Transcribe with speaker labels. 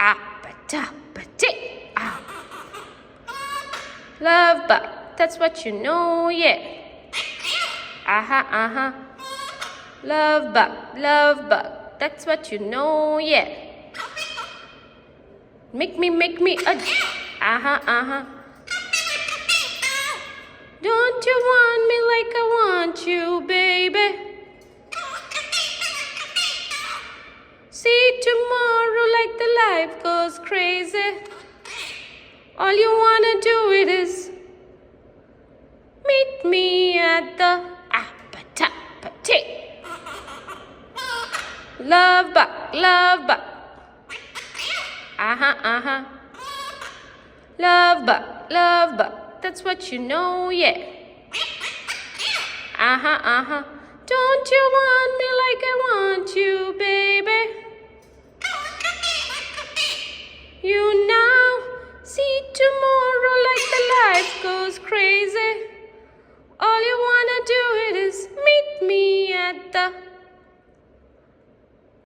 Speaker 1: Appetite. Ah. Love bug, that's what you know, yeah. Love bug, that's what you know, yeah. Make me a Don't you want me like I want you, baby? See tomorrow like the life goes crazy. All you wanna do it is meet me at the appetite. Love bug. Love bug, that's what you know, yeah. Don't you want me like I want you, baby? You now see tomorrow like the life goes crazy. All you wanna do it is meet me at the